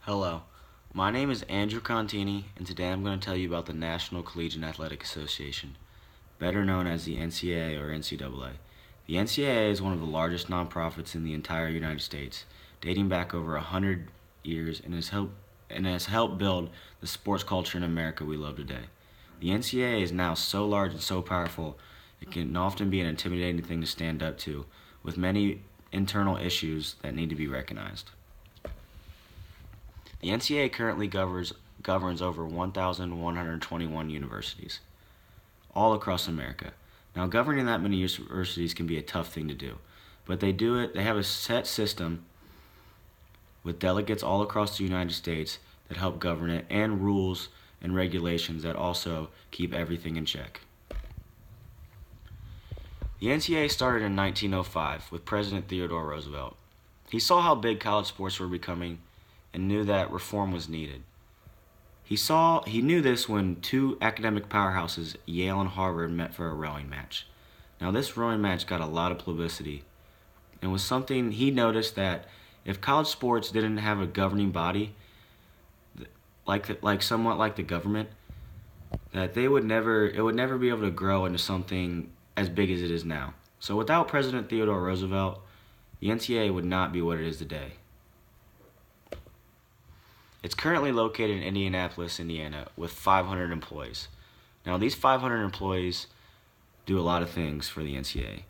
Hello, my name is Andrew Contini, and today I'm going to tell you about the National Collegiate Athletic Association, better known as the NCAA or NCAA. The NCAA is one of the largest nonprofits in the entire United States, dating back over 100 years and has helped build the sports culture in America we love today. The NCAA is now so large and so powerful, it can often be an intimidating thing to stand up to, with many internal issues that need to be recognized. The NCAA currently governs over 1,121 universities, all across America. Now, governing that many universities can be a tough thing to do, but they do it. They have a set system with delegates all across the United States that help govern it, and rules and regulations that also keep everything in check. The NCAA started in 1905 with President Theodore Roosevelt. He saw how big college sports were becoming and knew that reform was needed. He knew this when two academic powerhouses, Yale and Harvard, met for a rowing match. Now, this rowing match got a lot of publicity, and was something he noticed that if college sports didn't have a governing body, somewhat like the government, that it would never be able to grow into something as big as it is now. So without President Theodore Roosevelt, the NCAA would not be what it is today. It's currently located in Indianapolis, Indiana, with 500 employees. Now, these 500 employees do a lot of things for the NCAA.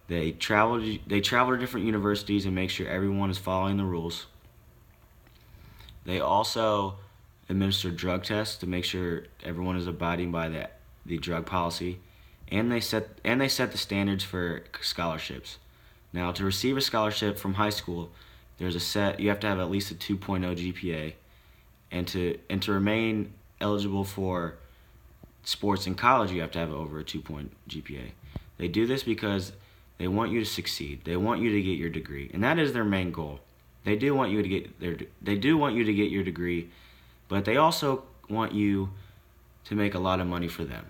They travel to different universities and make sure everyone is following the rules. They also administer drug tests to make sure everyone is abiding by the drug policy, and they set the standards for scholarships. Now, to receive a scholarship from high school, you have to have at least a 2.0 GPA, and to remain eligible for sports in college, you have to have over a 2.0 GPA. They do this because they want you to succeed. They want you to get your degree, and that is their main goal. They do want you to get your degree, but they also want you to make a lot of money for them.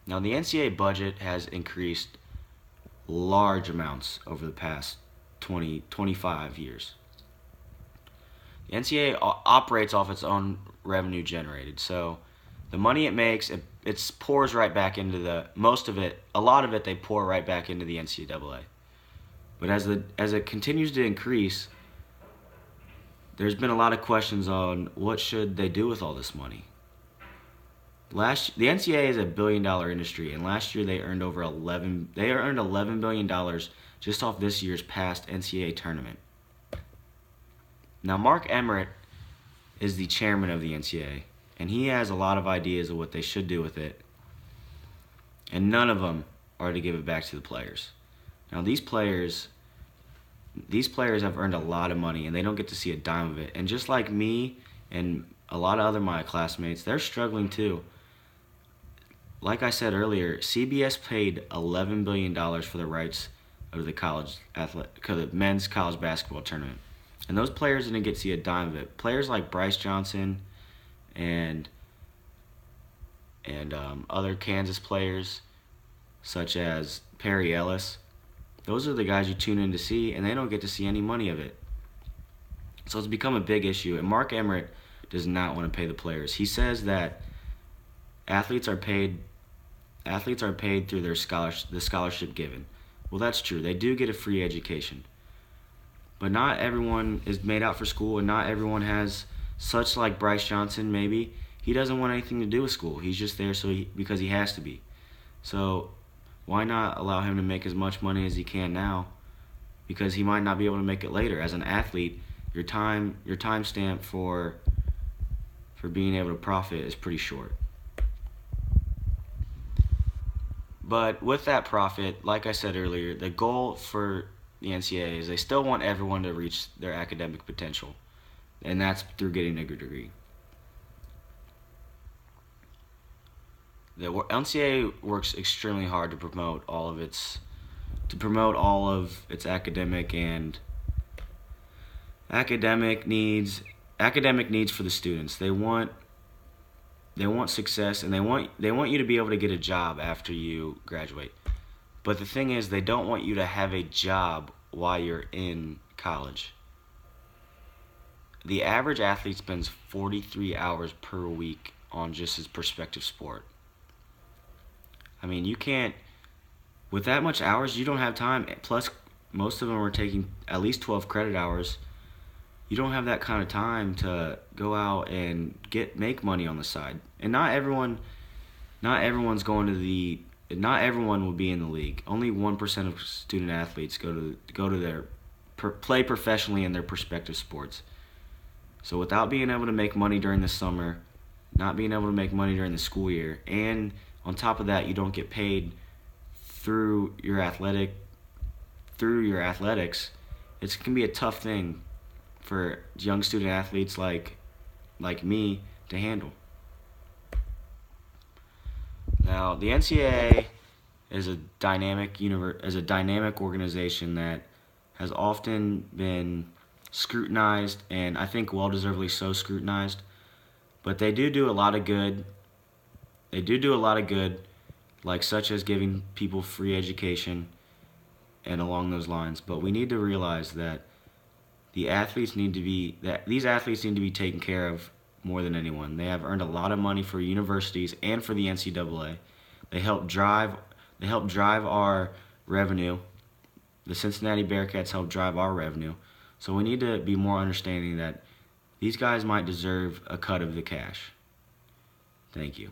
Now, the NCAA budget has increased large amounts over the past 25 years. The NCAA operates off its own revenue generated, so the money it makes, it pours right back into a lot of it they pour right back into the NCAA. But as it continues to increase, there's been a lot of questions on what should they do with all this money. The NCAA is a billion-dollar industry, and last year they earned $11 billion just off this year's past NCAA tournament. Now, Mark Emmert is the chairman of the NCAA, and he has a lot of ideas of what they should do with it, and none of them are to give it back to the players. Now, these players have earned a lot of money, and they don't get to see a dime of it. And just like me and a lot of my classmates, they're struggling too. Like I said earlier, CBS paid $11 billion for the rights of the men's college basketball tournament. And those players didn't get to see a dime of it. Players like Bryce Johnson and other Kansas players, such as Perry Ellis, those are the guys you tune in to see, and they don't get to see any money of it. So it's become a big issue, and Mark Emmert does not want to pay the players. He says that athletes are paid through the scholarship given. Well, that's true. They do get a free education. But not everyone is made out for school, and not everyone has, such like Bryce Johnson maybe, he doesn't want anything to do with school. He's just there because he has to be. So why not allow him to make as much money as he can now? Because he might not be able to make it later. As an athlete, your time stamp for being able to profit is pretty short. But with that profit, like I said earlier, the goal for the NCAA is they still want everyone to reach their academic potential, and that's through getting a good degree. The NCAA works extremely hard to promote all of its academic needs for the students. They want success, and they want you to be able to get a job after you graduate. But the thing is, they don't want you to have a job while you're in college. The average athlete spends 43 hours per week on just his prospective sport. I mean, you can't, with that much hours, you don't have time. Plus, most of them are taking at least 12 credit hours. You don't have that kind of time to go out and make money on the side. And not everyone will be in the league. Only 1% of student athletes play professionally in their prospective sports. So without being able to make money during the summer, not being able to make money during the school year, and on top of that, you don't get paid through your athletics, it can be a tough thing for young student athletes like me to handle. Now, the NCAA is a dynamic organization that has often been scrutinized, and I think well-deservedly so scrutinized. But they do a lot of good. They do a lot of good, like such as giving people free education and along those lines. But we need to realize that these athletes need to be taken care of more than anyone. They have earned a lot of money for universities and for the NCAA. They help drive our revenue. The Cincinnati Bearcats help drive our revenue. So we need to be more understanding that these guys might deserve a cut of the cash. Thank you.